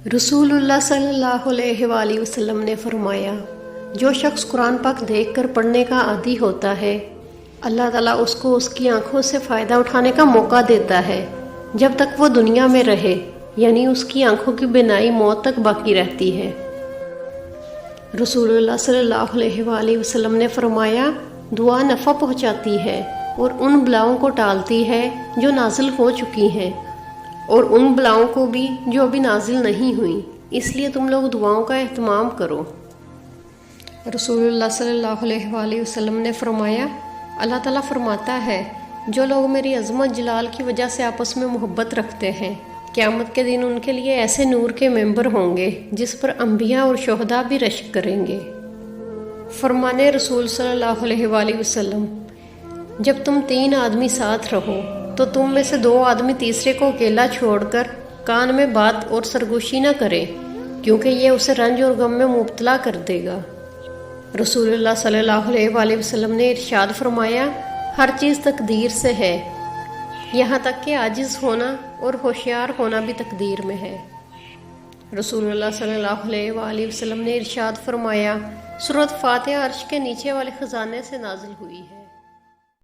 رسول اللہ صلی اللہ علیہ وآلہ وسلم نے فرمایا، جو شخص قرآن پاک دیکھ کر پڑھنے کا عادی ہوتا ہے، اللہ تعالیٰ اس کو اس کی آنکھوں سے فائدہ اٹھانے کا موقع دیتا ہے جب تک وہ دنیا میں رہے، یعنی اس کی آنکھوں کی بینائی موت تک باقی رہتی ہے۔ رسول اللہ صلی اللہ علیہ وآلہ وسلم نے فرمایا، دعا نفع پہنچاتی ہے اور ان بلاؤں کو ٹالتی ہے جو نازل ہو چکی ہیں، اور ان بلاؤں کو بھی جو ابھی نازل نہیں ہوئیں، اس لیے تم لوگ دعاؤں کا اہتمام کرو۔ رسول اللہ صلی اللہ علیہ وآلہ وسلم نے فرمایا، اللہ تعالیٰ فرماتا ہے، جو لوگ میری عظمت جلال کی وجہ سے آپس میں محبت رکھتے ہیں، قیامت کے دن ان کے لیے ایسے نور کے ممبر ہوں گے جس پر انبیاء اور شہداء بھی رشک کریں گے۔ فرمانے رسول صلی اللہ علیہ وآلہ وسلم، جب تم 3 آدمی ساتھ رہو تو تم میں سے 2 آدمی تیسرے کو اکیلا چھوڑ کر کان میں بات اور سرگوشی نہ کرے، کیونکہ یہ اسے رنج اور غم میں مبتلا کر دے گا۔ رسول اللہ صلی اللہ علیہ وآلہ وسلم نے ارشاد فرمایا، ہر چیز تقدیر سے ہے، یہاں تک کہ عاجز ہونا اور ہوشیار ہونا بھی تقدیر میں ہے۔ رسول اللہ صلی اللہ علیہ وآلہ وسلم نے ارشاد فرمایا، سورۃ فاتحہ عرش کے نیچے والے خزانے سے نازل ہوئی ہے۔